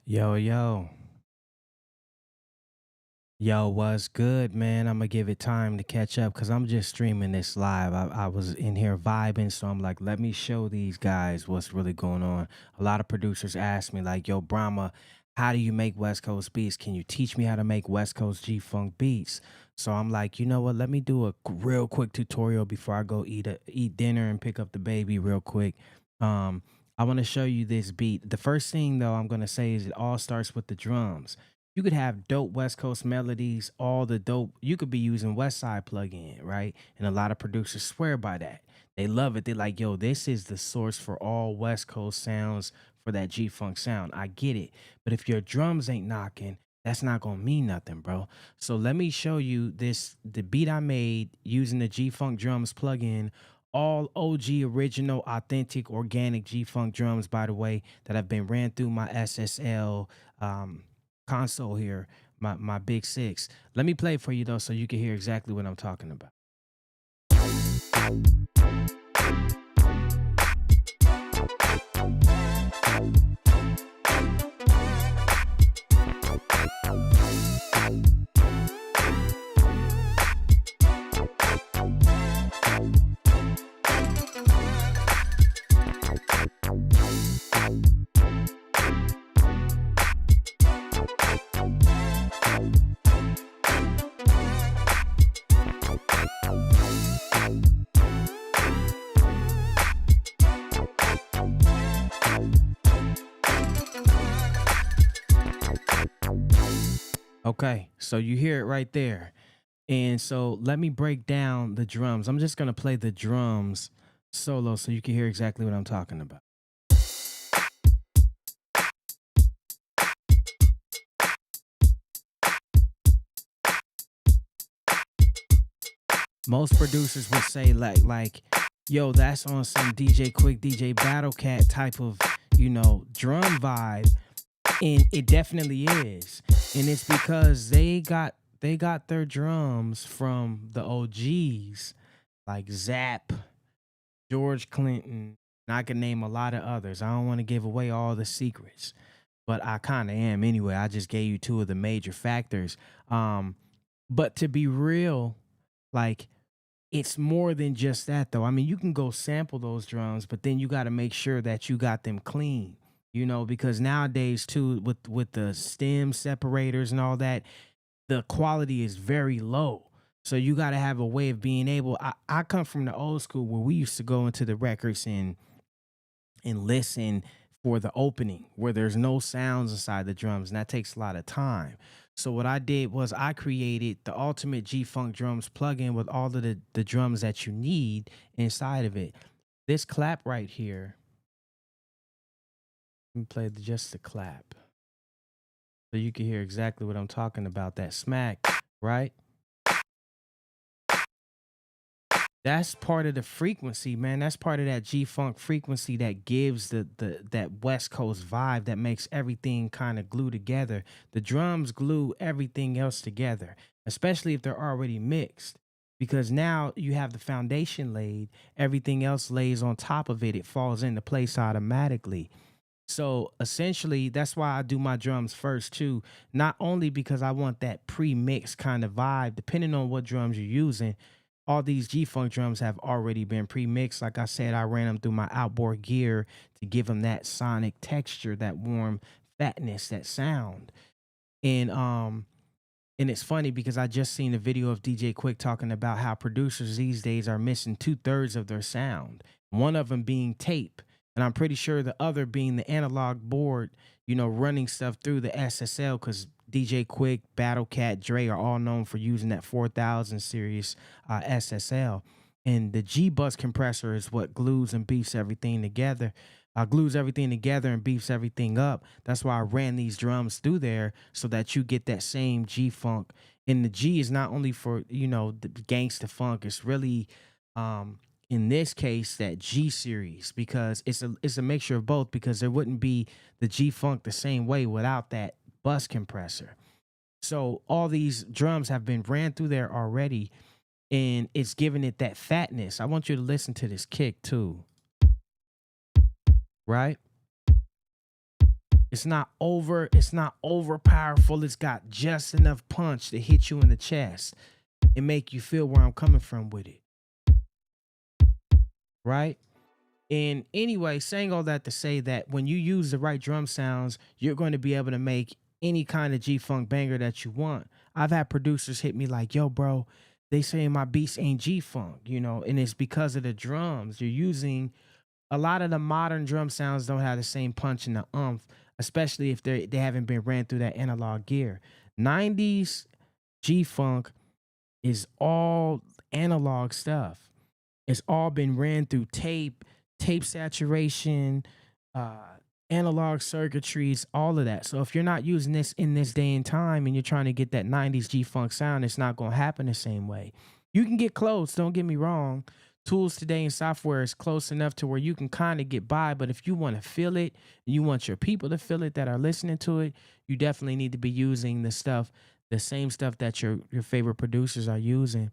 Yo, yo, yo, what's good, man? I'm gonna give it time to catch up because I'm just streaming this live. I was in here vibing, so I'm like, let me show these guys what's really going on. A lot of producers ask me, like, yo, Brahma, how do you make West Coast beats? Can you teach me how to make West Coast G Funk beats? So I'm like, you know what? Let me do a real quick tutorial before I go eat dinner and pick up the baby real quick. Um, I want to show you this beat. The first thing though I'm gonna say is it all starts with the drums. You could have dope West Coast melodies, all the dope. You could be using West Side plugin, right? And a lot of producers swear by that. They love it. They're like, yo, this is the source for all West Coast sounds for that G Funk sound. I get it. But if your drums ain't knocking, that's not gonna mean nothing, bro. So let me show you the beat I made using the G Funk drums plugin. All OG original, authentic, organic G Funk drums, by the way, that have been ran through my SSL console here, my big six. Let me play for you though, so you can hear exactly what I'm talking about. Okay, so you hear it right there. And so let me break down the drums. I'm just gonna play the drums solo so you can hear exactly what I'm talking about. Most producers would say like, yo, that's on some DJ Quick, DJ Battle Cat type of, drum vibe. And it definitely is. And it's because they got their drums from the OGs like Zap, George Clinton, and I can name a lot of others. I don't want to give away all the secrets, but I kind of am anyway. I just gave you two of the major factors. But to be real, like it's more than just that though. I mean, you can go sample those drums, but then you got to make sure that you got them clean. Because nowadays too, with the stem separators and all that, the quality is very low. So you got to have a way of being able. I come from the old school where we used to go into the records and listen for the opening where there's no sounds inside the drums, and that takes a lot of time. So what I did was I created the ultimate G Funk drums plugin with all of the drums that you need inside of it. This clap right here, let me play just the clap so you can hear exactly what I'm talking about. That smack, right? That's part of the frequency, man. That's part of that G funk frequency that gives the that West Coast vibe that makes everything kind of glue together. The drums glue everything else together, especially if they're already mixed. Because now you have the foundation laid, everything else lays on top of it. It falls into place automatically. So essentially, that's why I do my drums first too. Not only because I want that pre-mix kind of vibe, depending on what drums you're using. All these G-Funk drums have already been pre-mixed. Like I said, I ran them through my outboard gear to give them that sonic texture, that warm fatness, that sound. And it's funny because I just seen a video of DJ Quick talking about how producers these days are missing two-thirds of their sound. One of them being tape, and I'm pretty sure the other being the analog board, running stuff through the SSL because DJ Quick, Battle Cat, Dre are all known for using that 4000 series SSL. And the G bus compressor is what glues and beefs everything together. Glues everything together and beefs everything up. That's why I ran these drums through there so that you get that same G funk. And the G is not only for the gangsta funk. It's really in this case that G series because it's a mixture of both because there wouldn't be the G funk the same way without that bus compressor. So all these drums have been ran through there already and it's giving it that fatness. I want you to listen to this kick too, right? It's not over powerful. It's got just enough punch to hit you in the chest and make you feel where I'm coming from with it, right? And anyway, saying all that to say that when you use the right drum sounds, you're going to be able to make any kind of G Funk banger that you want. I've had producers hit me like, yo, bro, they saying my beats ain't G Funk, you know, and it's because of the drums. You're using a lot of the modern drum sounds don't have the same punch and the umph, especially if they haven't been ran through that analog gear. 90s G Funk is all analog stuff. It's all been ran through tape saturation, uh, analog circuitries, all of that. So if you're not using this in this day and time and you're trying to get that 90s G Funk sound, it's not going to happen the same way. You can get close, don't get me wrong. Tools today and software is close enough to where you can kind of get by, but if you want to feel it, you want your people to feel it that are listening to it, you definitely need to be using the same stuff that your favorite producers are using.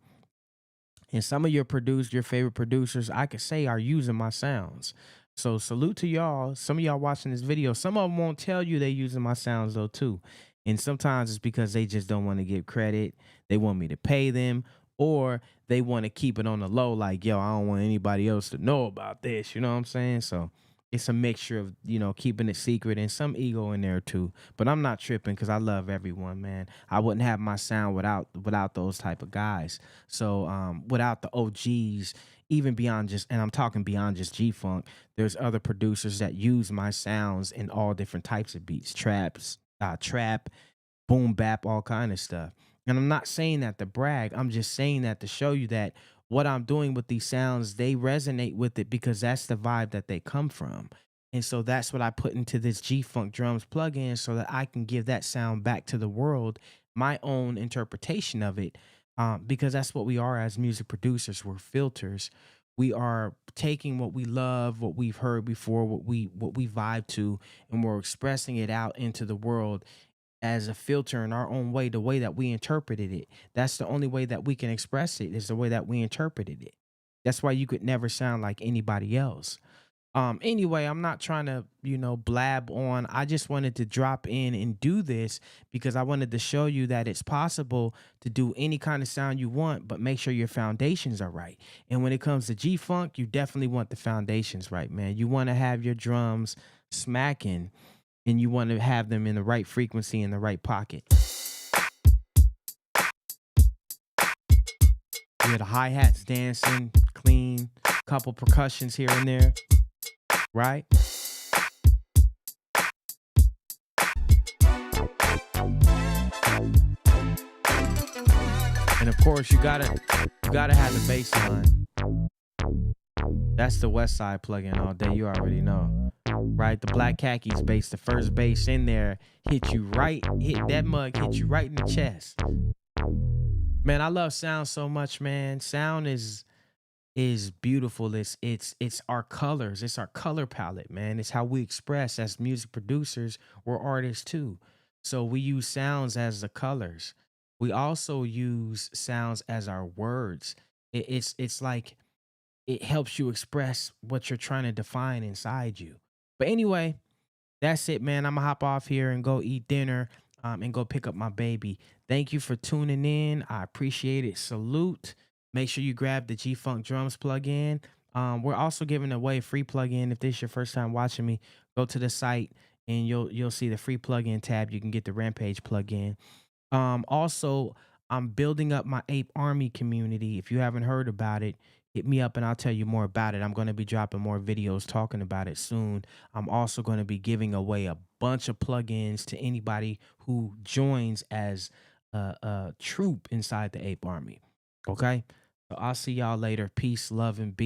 And some of your favorite producers, I could say, are using my sounds. So salute to y'all. Some of y'all watching this video, some of them won't tell you they using my sounds though too. And sometimes it's because they just don't want to give credit. They want me to pay them, or they want to keep it on the low, like, yo, I don't want anybody else to know about this. You know what I'm saying? So it's a mixture of, you know, keeping it secret and some ego in there too. But I'm not tripping because I love everyone, man. I wouldn't have my sound without those type of guys. So without the OGs, even beyond just, and I'm talking beyond just G Funk, there's other producers that use my sounds in all different types of beats, trap, boom bap, all kind of stuff. And I'm not saying that to brag. I'm just saying that to show you that what I'm doing with these sounds, they resonate with it because that's the vibe that they come from. And so that's what I put into this G Funk drums plugin so that I can give that sound back to the world, my own interpretation of it. Because that's what we are as music producers. We're filters. We are taking what we love, what we've heard before, what we vibe to, and we're expressing it out into the world as a filter in our own way, the way that we interpreted it. That's the only way that we can express it, is the way that we interpreted it. That's why you could never sound like anybody else. Anyway, I'm not trying to, blab on. I just wanted to drop in and do this because I wanted to show you that it's possible to do any kind of sound you want, but make sure your foundations are right. And when it comes to G Funk, you definitely want the foundations right, man. You want to have your drums smacking, and you want to have them in the right frequency in the right pocket. Yeah, the hi-hats dancing, clean, couple percussions here and there, right? And of course, you gotta have the bass line. That's the West Side plugin all day. You already know, right? The Black Khakis bass, the first bass in there, hit that mug hit you right in the chest. Man, I love sound so much, man. Sound is beautiful. It's our colors. It's our color palette, man. It's how we express as music producers. We're artists too. So we use sounds as the colors. We also use sounds as our words. It's like it helps you express what you're trying to define inside you. But anyway, that's it, man. I'm gonna hop off here and go eat dinner, and go pick up my baby. Thank you for tuning in. I appreciate it. Salute. Make sure you grab the G Funk Drums plugin. We're also giving away a free plugin. If this is your first time watching me, go to the site and you'll see the free plugin tab. You can get the Rampage plugin. Also, I'm building up my Ape Army community. If you haven't heard about it, hit me up and I'll tell you more about it. I'm going to be dropping more videos talking about it soon. I'm also going to be giving away a bunch of plugins to anybody who joins as a troop inside the Ape Army. Okay? So I'll see y'all later. Peace, love, and beat.